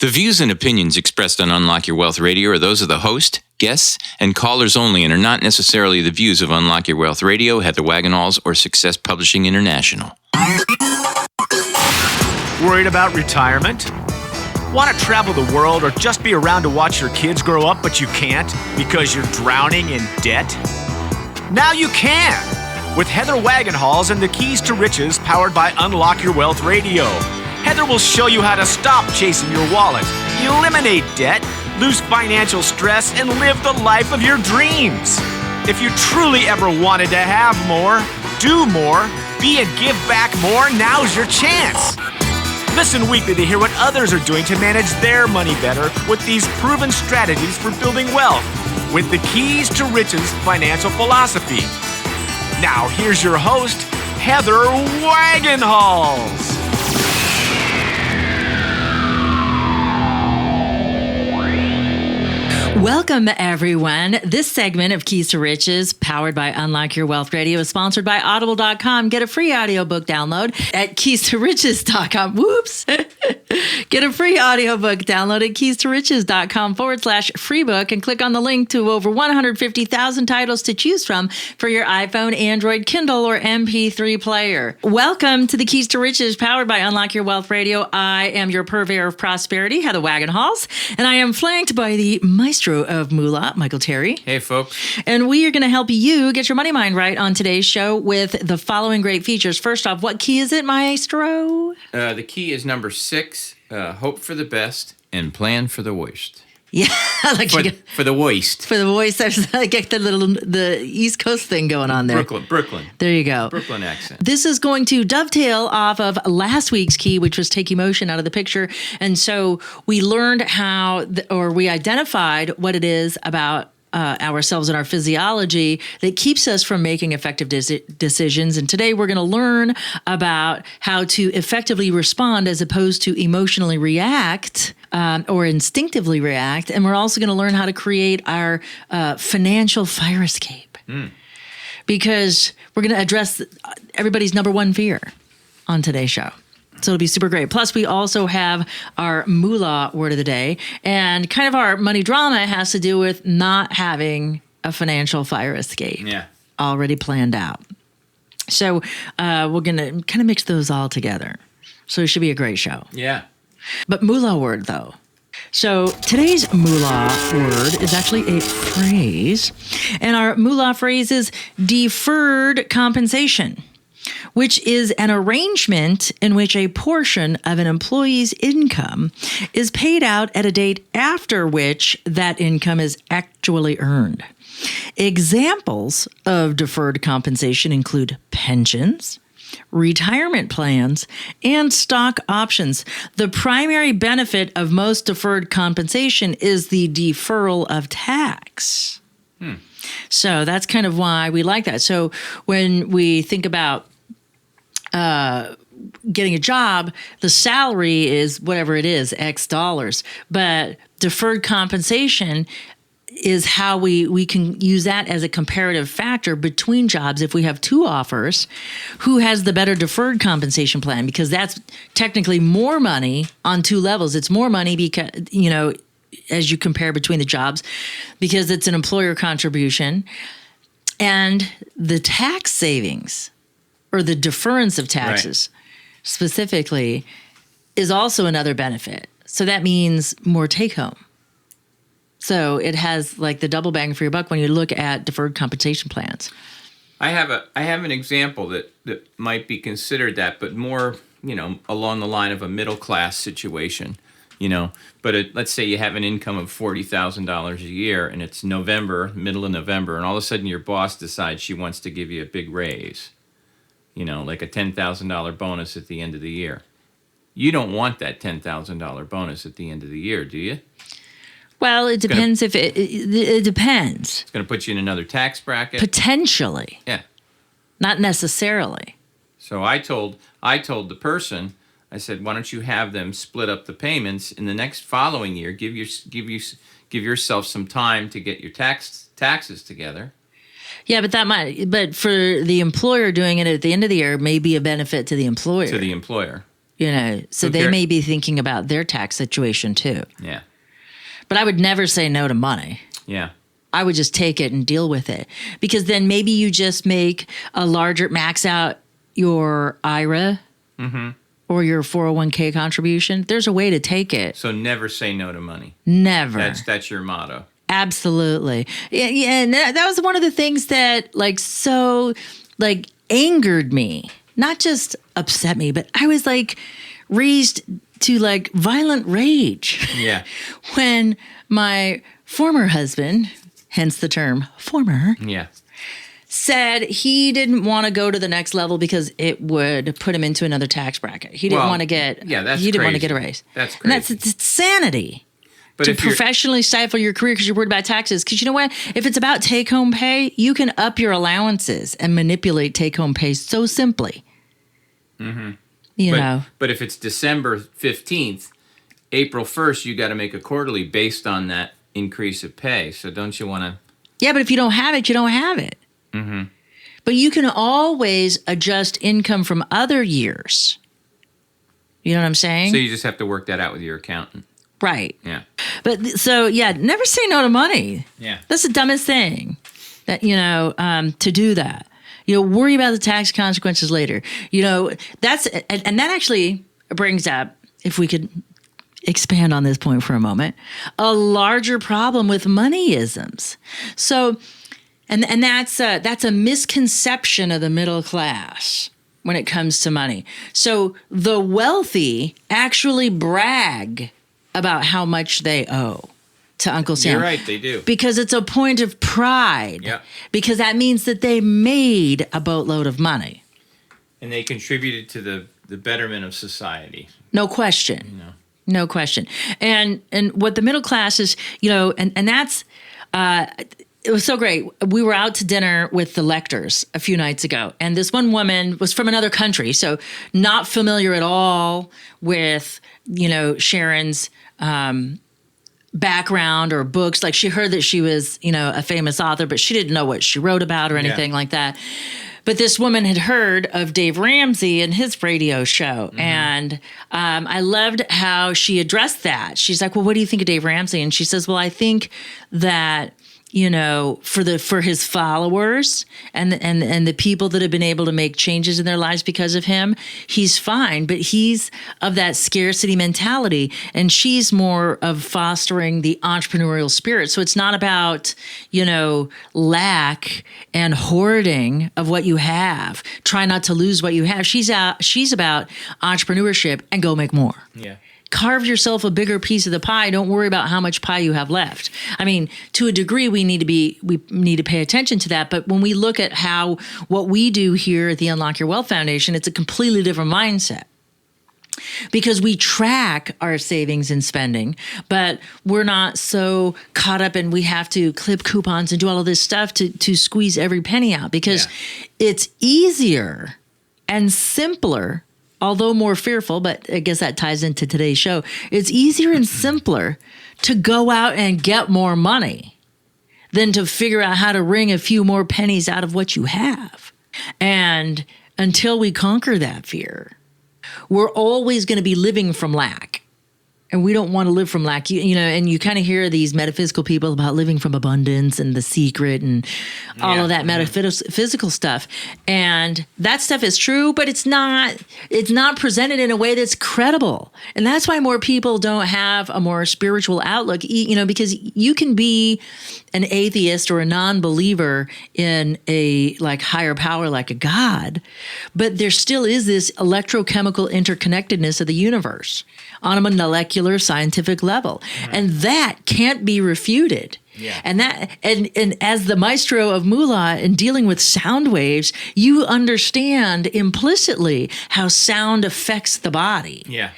The views and opinions expressed on Unlock Your Wealth Radio are those of the host, guests, and callers only and are not necessarily the views of Unlock Your Wealth Radio, Heather Wagenhals, or Success Publishing International. Worried about retirement? Want to travel the world or just be around to watch your kids grow up, but you can't because you're drowning in debt? Now you can! With Heather Wagenhals and the Keys to Riches powered by Unlock Your Wealth Radio. Heather will show you how to stop chasing your wallet, eliminate debt, lose financial stress, and live the life of your dreams. If you truly ever wanted to have more, do more, be and give back more, now's your chance. Listen weekly to hear what others are doing to manage their money better with these proven strategies for building wealth with the Keys to Riches financial philosophy. Now, here's your host, Heather Wagenhals. Welcome, everyone. This segment of Keys to Riches, powered by Unlock Your Wealth Radio, is sponsored by Audible.com. Get a free audiobook download at keystoriches.com. Whoops. Get a free audiobook download at keystoriches.com/free book and click on the link to over 150,000 titles to choose from for your iPhone, Android, Kindle, or MP3 player. Welcome to the Keys to Riches, powered by Unlock Your Wealth Radio. I am your purveyor of prosperity, Heather Wagenhals, and I am flanked by the maestro of Moolah, Michael Terry. Hey, folks. And we are going to help you get your money mind right on today's show with the following great features. First off, what key is it, maestro? The key is number 6, hope for the best and plan for the worst. Yeah, like for the worst. For the voice, I get the East Coast thing going on there. Brooklyn. There you go. Brooklyn accent. This is going to dovetail off of last week's key, which was take emotion out of the picture. And so we learned we identified what it is about ourselves and our physiology that keeps us from making effective decisions. And today we're going to learn about how to effectively respond as opposed to emotionally react or instinctively react. And we're also going to learn how to create our financial fire escape. Because we're going to address everybody's number one fear on today's show. So it'll be super great. Plus, we also have our moolah word of the day. And kind of our money drama has to do with not having a financial fire escape already planned out. So we're going to kind of mix those all together. So it should be a great show. Yeah. But moolah word, though. So today's moolah word is actually a phrase. And our moolah phrase is deferred compensation, which is an arrangement in which a portion of an employee's income is paid out at a date after which that income is actually earned. Examples of deferred compensation include pensions, retirement plans, and stock options. The primary benefit of most deferred compensation is the deferral of tax. So that's kind of why we like that. So when we think about getting a job, the salary is whatever it is, X dollars. But deferred compensation is how we can use that as a comparative factor between jobs. If we have two offers, who has the better deferred compensation plan? Because that's technically more money on two levels. It's more money because, as you compare between the jobs, because it's an employer contribution, and the tax savings or the deference of taxes specifically is also another benefit. So that means more take home. So it has like the double bang for your buck when you look at deferred compensation plans. I have an example that might be considered that, but more, along the line of a middle class situation, But let's say you have an income of $40,000 a year, and it's November, middle of November, and all of a sudden your boss decides she wants to give you a big raise. Like a $10,000 bonus at the end of the year. You don't want that $10,000 bonus at the end of the year, do you? Well, it depends it depends. It's going to put you in another tax bracket? Potentially. Yeah. Not necessarily. So I told the person, I said, why don't you have them split up the payments in the next following year, give yourself some time to get your taxes together. Yeah, but for the employer doing it at the end of the year may be a benefit to the employer. To the employer. So Who they cares? may be thinking about their tax situation too. Yeah. But I would never say no to money. Yeah. I would just take it and deal with it, because then maybe you just make a larger, max out your IRA or your 401k contribution. There's a way to take it. So never say no to money. Never. That's your motto. Absolutely. Yeah, and that was one of the things that angered me. Not just upset me, but I was raised to violent rage. Yeah. When my former husband, hence the term former, Yeah. said he didn't want to go to the next level because it would put him into another tax bracket. He didn't want to get that's he didn't want to crazy. get a raise. That's And crazy. it's insanity. But To if you're- professionally stifle your career because you're worried about taxes. Because you know what? If it's about take-home pay, you can up your allowances and manipulate take-home pay so simply. But if it's December 15th, April 1st, you got to make a quarterly based on that increase of pay. So don't you want to? Yeah, but if you don't have it, you don't have it. But you can always adjust income from other years. You know what I'm saying? So you just have to work that out with your accountant. Right. Yeah. But never say no to money. Yeah. That's the dumbest thing that, to do that. Worry about the tax consequences later. That's, and that actually brings up, if we could expand on this point for a moment, a larger problem with moneyisms. So, and that's a misconception of the middle class when it comes to money. So the wealthy actually brag about how much they owe to Uncle Sam. You're right, they do. Because it's a point of pride. Yeah. Because that means that they made a boatload of money. And they contributed to the betterment of society. No question. No question. And what the middle class is, and that's it was so great. We were out to dinner with the Lectors a few nights ago, and this one woman was from another country, so not familiar at all with, Sharon's background or books. Like, she heard that she was, a famous author, but she didn't know what she wrote about or anything like that. But this woman had heard of Dave Ramsey and his radio show. And I loved how she addressed that. She's like, well, what do you think of Dave Ramsey? And she says, well, I think that, for his followers and the people that have been able to make changes in their lives because of him, he's fine, but he's of that scarcity mentality, and she's more of fostering the entrepreneurial spirit. So it's not about, lack and hoarding of what you have. Try not to lose what you have. She's about entrepreneurship and go make more. Yeah. Carve yourself a bigger piece of the pie. Don't worry about how much pie you have left. I mean, to a degree, we need to pay attention to that. But when we look at what we do here at the Unlock Your Wealth Foundation, it's a completely different mindset. Because we track our savings and spending, but we're not so caught up and we have to clip coupons and do all of this stuff to squeeze every penny out, because it's easier and simpler, although more fearful, but I guess that ties into today's show. It's easier and simpler to go out and get more money than to figure out how to wring a few more pennies out of what you have. And until we conquer that fear, we're always going to be living from lack. And we don't want to live from lack. And you kind of hear these metaphysical people about living from abundance and the secret and all of that metaphysical stuff. And that stuff is true, but it's not presented in a way that's credible. And that's why more people don't have a more spiritual outlook, because you can be an atheist or a non-believer in a higher power, like a God, but there still is this electrochemical interconnectedness of the universe on a molecular scientific level. And that can't be refuted. Yeah. And as the maestro of Moolah in dealing with sound waves, you understand implicitly how sound affects the body. Yeah.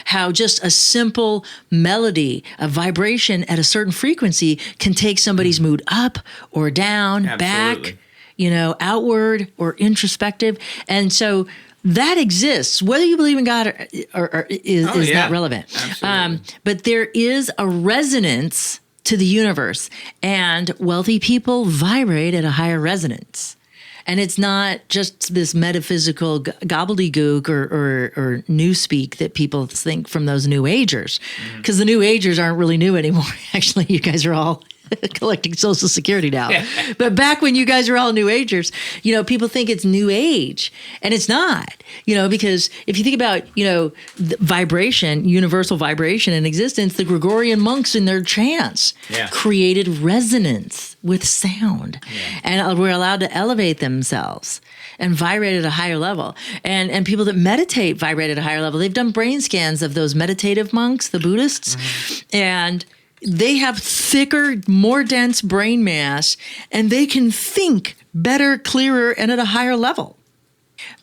How just a simple melody, a vibration at a certain frequency can take somebody's mood up or down, back, outward or introspective. And so that exists, whether you believe in God or is not relevant. But there is a resonance to the universe, and wealthy people vibrate at a higher resonance. And it's not just this metaphysical gobbledygook or newspeak that people think from those New Agers, because the New Agers aren't really new anymore. Actually, you guys are all collecting Social Security now. But back when you guys were all New Agers, people think it's New Age, and it's not, because if you think about, the vibration, universal vibration in existence, the Gregorian monks in their chants created resonance with sound and were allowed to elevate themselves and vibrate at a higher level. And people that meditate vibrate at a higher level. They've done brain scans of those meditative monks, the Buddhists, and they have thicker, more dense brain mass, and they can think better, clearer, and at a higher level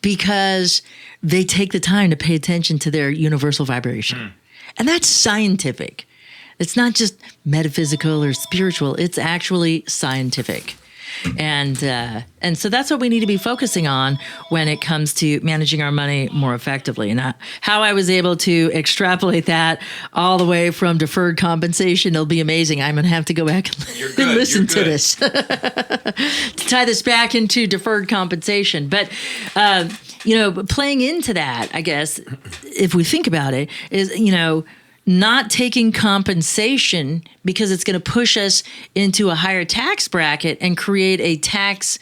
because they take the time to pay attention to their universal vibration. And that's scientific. It's not just metaphysical or spiritual. It's actually scientific. And so that's what we need to be focusing on when it comes to managing our money more effectively. And how I was able to extrapolate that all the way from deferred compensation, it'll be amazing. I'm going to have to go back and listen to this to tie this back into deferred compensation. But, playing into that, I guess, if we think about it, is, not taking compensation because it's going to push us into a higher tax bracket and create a tax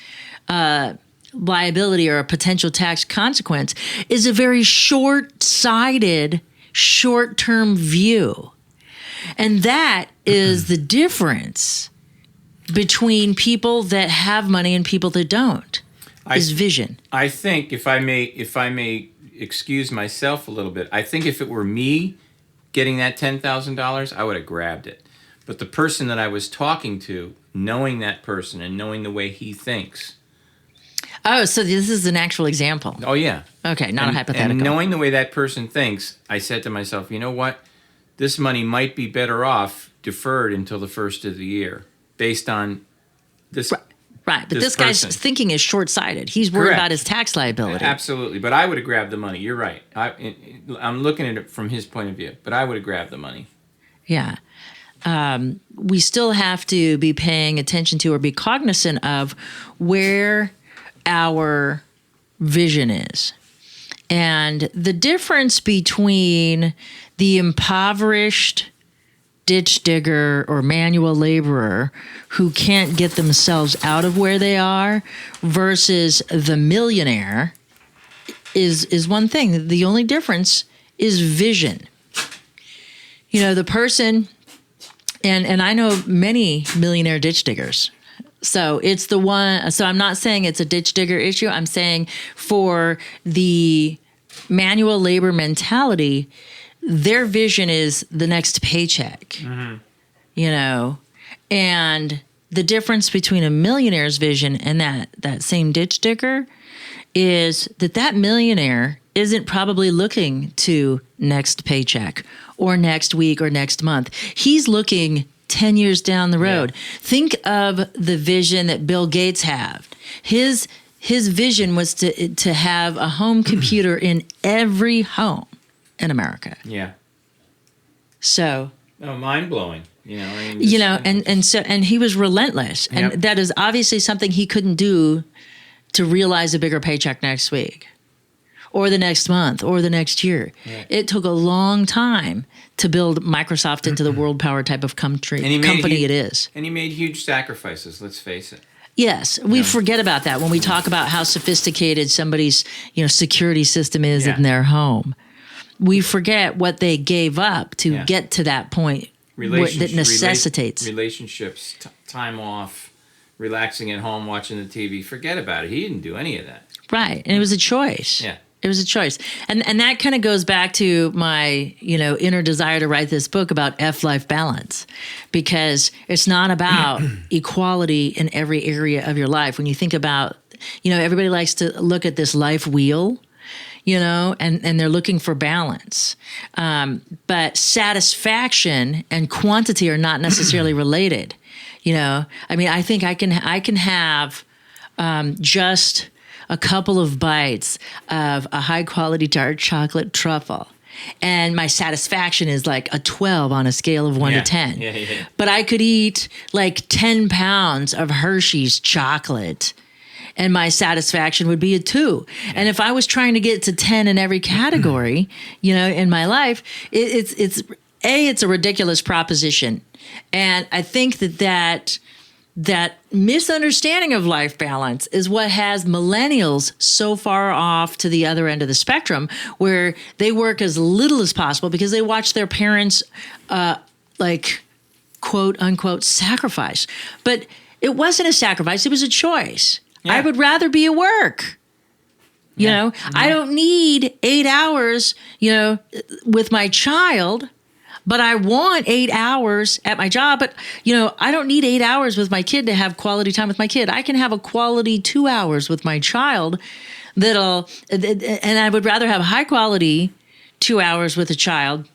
liability or a potential tax consequence is a very short-sighted, short-term view. And that is the difference between people that have money and people that don't, is vision. I think, if I may excuse myself a little bit, I think if it were me getting that $10,000, I would have grabbed it. But the person that I was talking to, knowing that person and knowing the way he thinks. Oh, so this is an actual example. Oh, yeah. Okay, not a hypothetical. And knowing the way that person thinks, I said to myself, you know what? This money might be better off deferred until the first of the year based on this. Right, but this guy's thinking is short-sighted. He's worried about his tax liability. Absolutely, but I would have grabbed the money. You're right. I'm looking at it from his point of view, but I would have grabbed the money. Yeah. We still have to be paying attention to or be cognizant of where our vision is. And the difference between the impoverished ditch digger or manual laborer who can't get themselves out of where they are versus the millionaire is one thing. The only difference is vision. The person, and I know many millionaire ditch diggers. So it's the one, so I'm not saying it's a ditch digger issue. I'm saying for the manual labor mentality, their vision is the next paycheck, and the difference between a millionaire's vision and that same ditch digger is that millionaire isn't probably looking to next paycheck or next week or next month. He's looking 10 years down the road. Yeah. Think of the vision that Bill Gates had. His vision was to have a home computer in every home in America. Yeah. So. Oh, mind blowing. And he was relentless, and that is obviously something he couldn't do to realize a bigger paycheck next week, or the next month, or the next year. Yeah. It took a long time to build Microsoft into the world power type of company it is. And he made huge sacrifices. Let's face it. Yes, we forget about that when we talk about how sophisticated somebody's security system is in their home. We forget what they gave up to get to that point that necessitates relationships, time off, relaxing at home, watching the TV. Forget about it. He didn't do any of that. Right, and it was a choice. Yeah. It was a choice. And that kind of goes back to my, inner desire to write this book about F-life balance, because it's not about equality in every area of your life. When you think about, everybody likes to look at this life wheel, and they're looking for balance. But satisfaction and quantity are not necessarily related. I think I can have just a couple of bites of a high quality dark chocolate truffle, and my satisfaction is like a 12 on a scale of 1 to 10. Yeah. But I could eat like 10 pounds of Hershey's chocolate and my satisfaction would be a 2. And if I was trying to get to 10 in every category, in my life, it's a ridiculous proposition. And I think that misunderstanding of life balance is what has millennials so far off to the other end of the spectrum, where they work as little as possible because they watch their parents, quote unquote, sacrifice. But it wasn't a sacrifice. It was a choice. Yeah. I would rather be at work. I don't need 8 hours, with my child. But I want 8 hours at my job. But, I don't need 8 hours with my kid to have quality time with my kid. I can have a quality 2 hours with my child and I would rather have high quality 2 hours with a child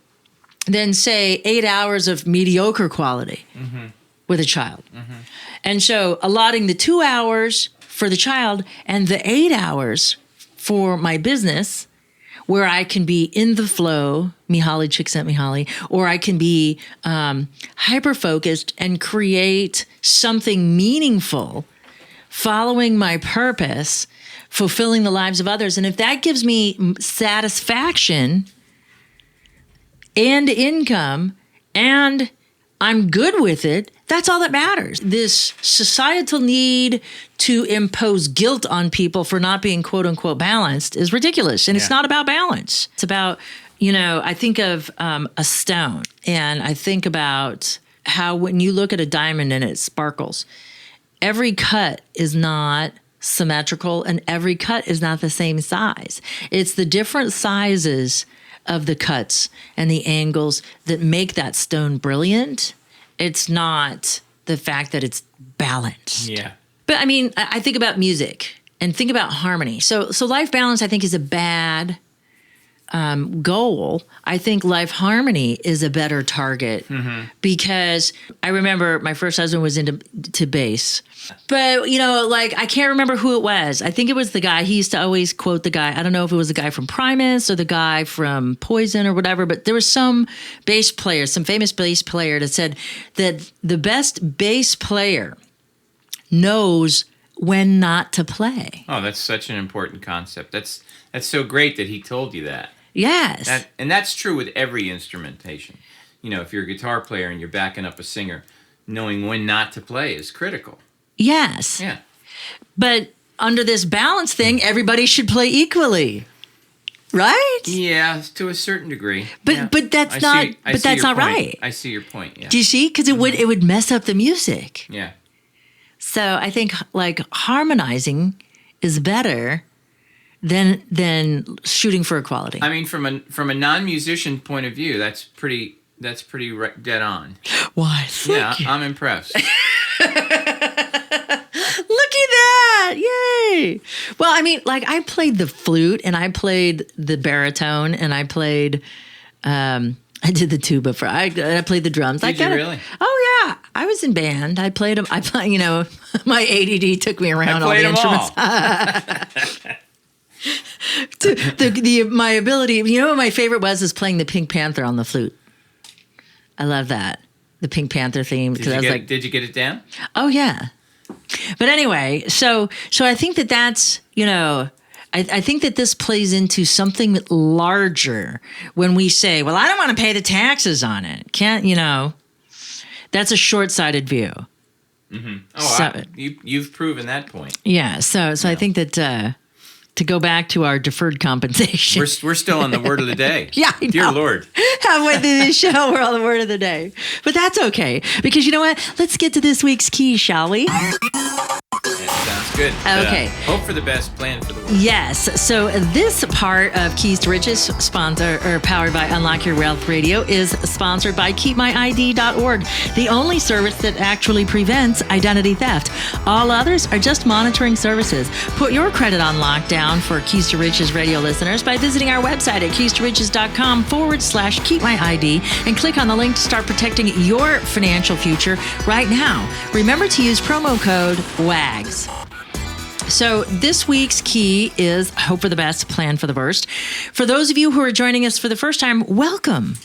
than, say, 8 hours of mediocre quality with a child. And so allotting the 2 hours for the child and the 8 hours for my business, where I can be in the flow, Mihaly Csikszentmihalyi, or I can be hyper-focused and create something meaningful, following my purpose, fulfilling the lives of others. And if that gives me satisfaction and income, and I'm good with it, that's all that matters. This societal need to impose guilt on people for not being quote unquote balanced is ridiculous. And it's not about balance. It's about, I think of a stone, and I think about how when you look at a diamond and it sparkles, every cut is not symmetrical and every cut is not the same size. It's the different sizes of the cuts and the angles that make that stone brilliant. It's not the fact that it's balanced. Yeah. But I mean, I think about music and think about harmony. So life balance, I think, is a bad goal. I think life harmony is a better target because I remember my first husband was into bass. But, I can't remember who it was. I think it was the guy. He used to always quote the guy. I don't know if it was the guy from Primus or the guy from Poison or whatever, but there was some famous bass player that said that the best bass player knows when not to play. Oh, that's such an important concept. That's so great that he told you that. Yes. And that's true with every instrumentation. If you're a guitar player and you're backing up a singer, knowing when not to play is critical. Yes. Yeah. But under this balance thing, everybody should play equally. Right? Yeah, to a certain degree. But that's not right. I see your point. Yeah. Do you see? Because it would mess up the music. Yeah. So I think harmonizing is better than shooting for equality. I mean, from a non-musician point of view, that's pretty dead on. Why? Yeah, I'm impressed. Look at that! Yay! Well, I mean, I played the flute and I played the baritone and I played. I did the tuba I played the drums. Did you really? Oh yeah, I was in band. I played them. My ADD took me around all the instruments. My ability. What my favorite was playing the Pink Panther on the flute. I love that, the Pink Panther theme, because I was did you get it down? Oh yeah. But anyway, so I think that's I think that this plays into something larger when we say, well, I don't want to pay the taxes on it. Can't, that's a short-sighted view. Mm-hmm. Oh, you've proven that point. Yeah. So I think that to go back to our deferred compensation. We're still on the word of the day. Yeah, I know. Dear Lord. Halfway through the show, we're on the word of the day. But that's okay, because you know what? Let's get to this week's key, shall we? That sounds good. Okay. Hope for the best, plan for the worst. Yes. So this part of Keys to Riches, powered by Unlock Your Wealth Radio, is sponsored by KeepMyID.org, the only service that actually prevents identity theft. All others are just monitoring services. Put your credit on lockdown for Keys to Riches radio listeners by visiting our website at keystoriches.com/keepmyid and click on the link to start protecting your financial future right now. Remember to use promo code WAGS. So this week's key is hope for the best, plan for the worst. For those of you who are joining us for the first time, welcome.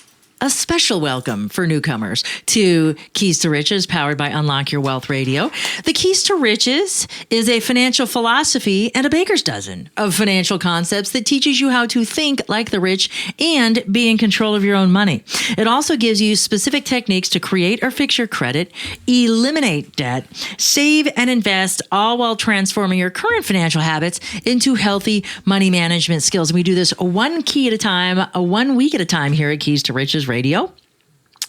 a special welcome for newcomers to Keys to Riches, powered by Unlock Your Wealth Radio. The Keys to Riches is a financial philosophy and a baker's dozen of financial concepts that teaches you how to think like the rich and be in control of your own money. It also gives you specific techniques to create or fix your credit, eliminate debt, save and invest, all while transforming your current financial habits into healthy money management skills. And we do this one key at a time, 1 week at a time here at Keys to Riches Radio.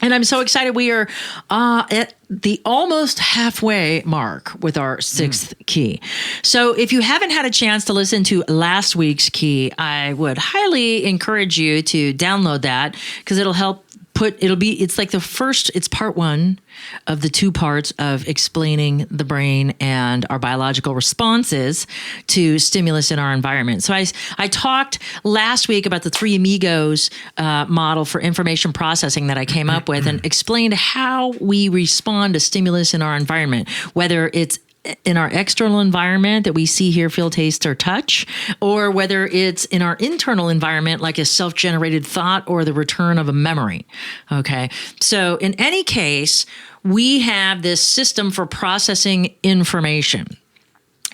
And I'm so excited. We are at the almost halfway mark with our sixth key. So if you haven't had a chance to listen to last week's key, I would highly encourage you to download that, because it'll help it's part one of the two parts of explaining the brain and our biological responses to stimulus in our environment. So I talked last week about the three amigos model for information processing that I came up with, and explained how we respond to stimulus in our environment, whether it's in our external environment that we see, hear, feel, taste, or touch, or whether it's in our internal environment, like a self-generated thought or the return of a memory. Okay. So in any case, we have this system for processing information.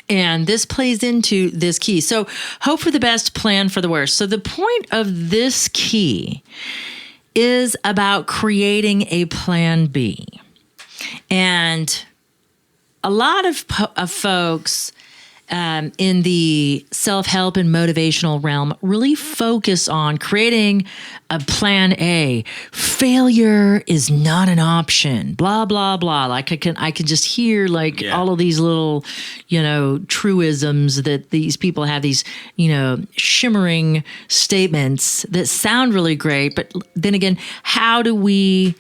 And this plays into this key. So hope for the best, plan for the worst. So the point of this key is about creating a plan B. And a lot of folks in the self-help and motivational realm really focus on creating a plan A. Failure is not an option. Blah blah blah. Like I can just hear all of these little, truisms that these people have, these shimmering statements that sound really great, but then again, how do we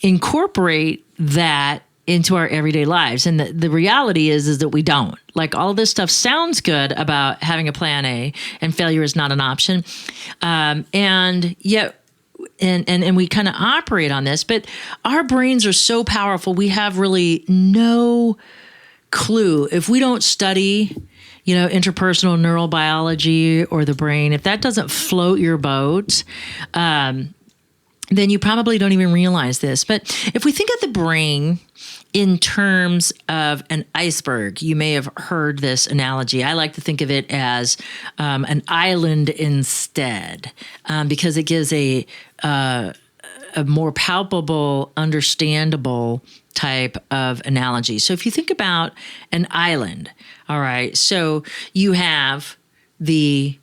incorporate that into our everyday lives? And the reality is that we don't. Like, all this stuff sounds good about having a plan A, and failure is not an option. And yet, and we kind of operate on this, but our brains are so powerful. We have really no clue. If we don't study, interpersonal neurobiology or the brain, if that doesn't float your boat, then you probably don't even realize this. But if we think of the brain in terms of an iceberg, you may have heard this analogy. I like to think of it as an island instead, because it gives a more palpable, understandable type of analogy. So if you think about an island, all right, so you have the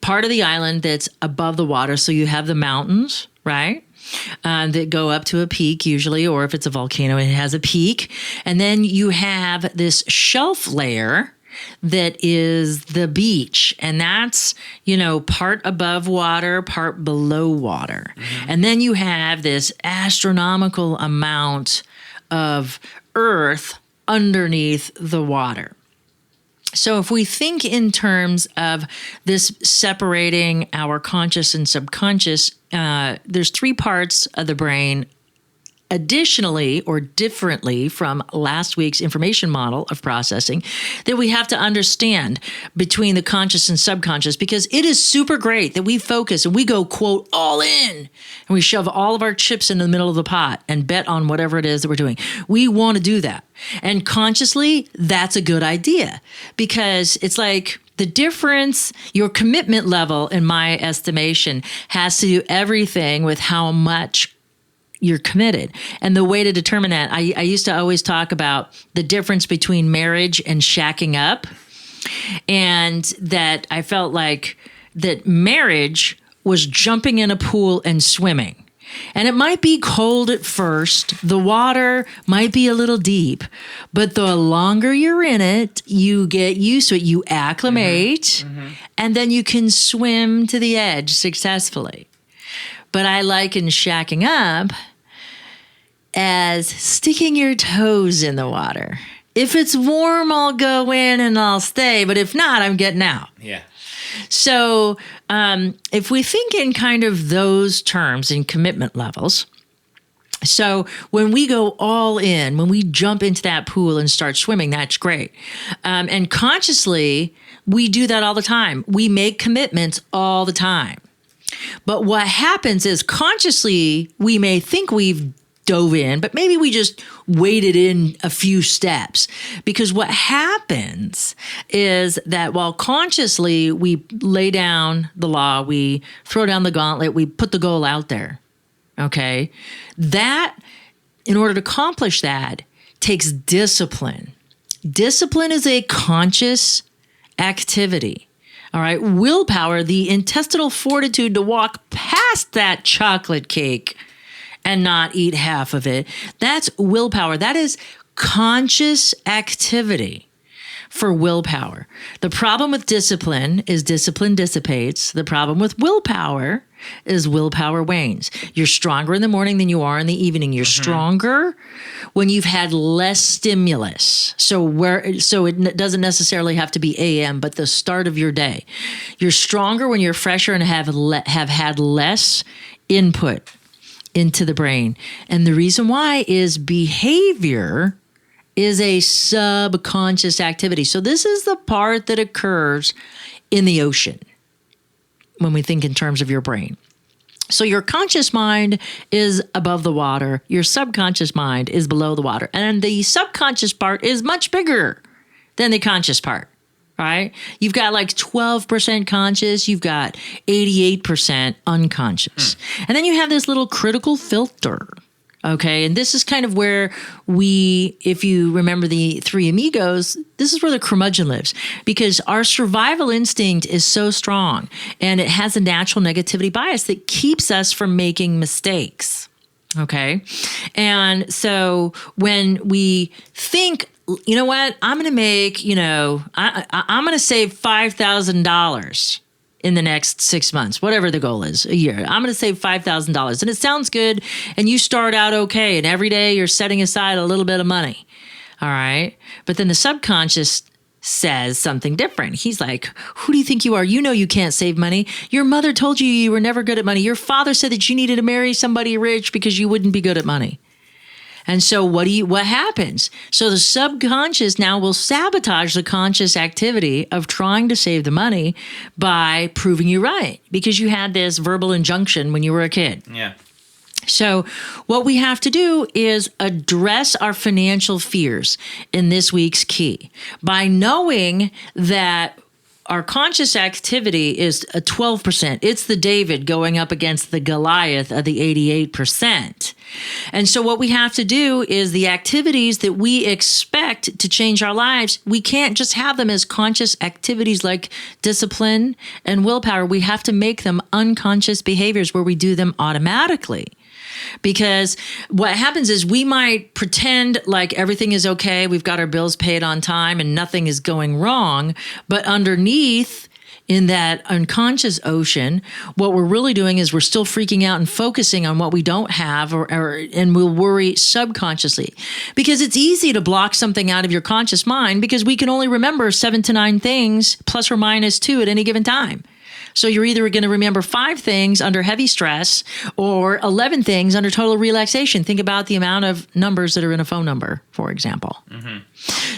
part of the island that's above the water. So you have the mountains, right? That go up to a peak usually, or if it's a volcano, it has a peak. And then you have this shelf layer that is the beach. And that's, part above water, part below water. Mm-hmm. And then you have this astronomical amount of earth underneath the water. So if we think in terms of this separating our conscious and subconscious, there's three parts of the brain additionally or differently from last week's information model of processing that we have to understand between the conscious and subconscious, because it is super great that we focus and we go, quote, all in, and we shove all of our chips in the middle of the pot and bet on whatever it is that we're doing. We want to do that. And consciously, that's a good idea, because it's like the difference, your commitment level, in my estimation, has to do everything with how much you're committed. And the way to determine that, I used to always talk about the difference between marriage and shacking up. And that I felt like that marriage was jumping in a pool and swimming. And it might be cold at first. The water might be a little deep, but the longer you're in it, you get used to it. You acclimate, and then you can swim to the edge successfully. But I liken shacking up as sticking your toes in the water. If it's warm, I'll go in and I'll stay. But if not, I'm getting out. Yeah. So if we think in kind of those terms in commitment levels, so when we go all in, when we jump into that pool and start swimming, that's great. And consciously, we do that all the time. We make commitments all the time. But what happens is consciously, we may think we've dove in, but maybe we just waded in a few steps. Because what happens is that while consciously we lay down the law, we throw down the gauntlet, we put the goal out there, okay? That, in order to accomplish that, takes discipline. Discipline is a conscious activity. All right. Willpower, the intestinal fortitude to walk past that chocolate cake and not eat half of it. That's willpower. That is conscious activity for willpower. The problem with discipline is discipline dissipates. The problem with willpower is willpower wanes. You're stronger in the morning than you are in the evening. You're stronger when you've had less stimulus. So it doesn't necessarily have to be AM, but the start of your day. You're stronger when you're fresher and have had less input into the brain. And the reason why is behavior is a subconscious activity. So this is the part that occurs in the ocean when we think in terms of your brain. So your conscious mind is above the water. Your subconscious mind is below the water. And the subconscious part is much bigger than the conscious part, right? You've got like 12% conscious. You've got 88% unconscious. And then you have this little critical filter. Okay, and this is kind of where if you remember the Three Amigos, this is where the curmudgeon lives, because our survival instinct is so strong and it has a natural negativity bias that keeps us from making mistakes. Okay, and so when we think, you know what, I'm going to make, I'm going to save $5,000 in the next 6 months, whatever the goal is, a year. I'm going to save $5,000. And it sounds good. And you start out okay. And every day you're setting aside a little bit of money. All right. But then the subconscious says something different. He's like, who do you think you are? You know you can't save money. Your mother told you you were never good at money. Your father said that you needed to marry somebody rich because you wouldn't be good at money. And so what happens? So the subconscious now will sabotage the conscious activity of trying to save the money by proving you right, because you had this verbal injunction when you were a kid. Yeah. So what we have to do is address our financial fears in this week's key by knowing that our conscious activity is a 12%. It's the David going up against the Goliath of the 88%. And so what we have to do is the activities that we expect to change our lives, we can't just have them as conscious activities like discipline and willpower. We have to make them unconscious behaviors where we do them automatically. Because what happens is we might pretend like everything is okay, we've got our bills paid on time and nothing is going wrong, but underneath in that unconscious ocean, what we're really doing is we're still freaking out and focusing on what we don't have, and we'll worry subconsciously. Because it's easy to block something out of your conscious mind because we can only remember 7 to 9 things plus or minus 2 at any given time. So you're either going to remember 5 things under heavy stress or 11 things under total relaxation. Think about the amount of numbers that are in a phone number, for example. Mm-hmm.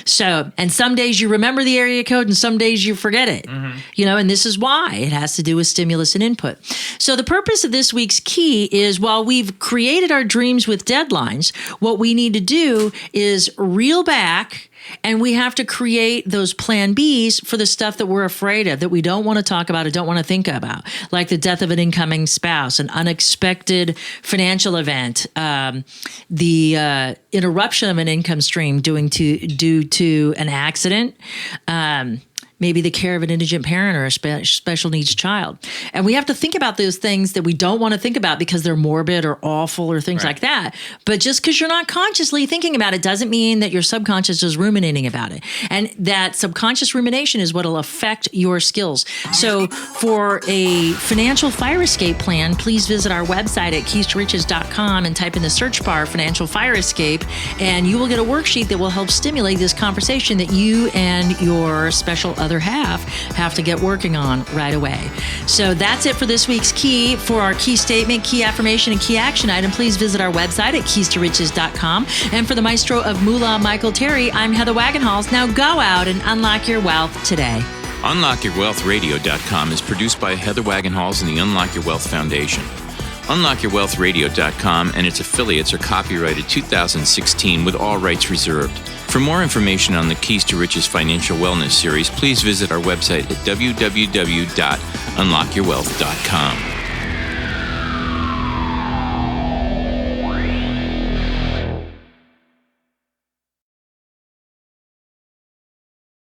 So, and some days you remember the area code and some days you forget it, and this is why it has to do with stimulus and input. So the purpose of this week's key is, while we've created our dreams with deadlines, what we need to do is reel back. And we have to create those plan Bs for the stuff that we're afraid of, that we don't want to talk about or don't want to think about, like the death of an incoming spouse, an unexpected financial event, the interruption of an income stream due to an accident, maybe the care of an indigent parent or a special needs child. And we have to think about those things that we don't want to think about because they're morbid or awful or things like that. But just because you're not consciously thinking about it doesn't mean that your subconscious is ruminating about it. And that subconscious rumination is what will affect your skills. So for a financial fire escape plan, please visit our website at keystoriches.com and type in the search bar financial fire escape, and you will get a worksheet that will help stimulate this conversation that you and your special other half have to get working on right away. So that's it for this week's key. For our key statement, key affirmation, and key action item, please visit our website at keystoriches.com. And for the maestro of Moolah, Michael Terry, I'm Heather Wagenhals. Now go out and unlock your wealth today. UnlockYourWealthRadio.com is produced by Heather Wagenhals and the Unlock Your Wealth Foundation. UnlockYourWealthRadio.com and its affiliates are copyrighted 2016 with all rights reserved. For more information on the Keys to Riches Financial Wellness Series, please visit our website at www.unlockyourwealth.com.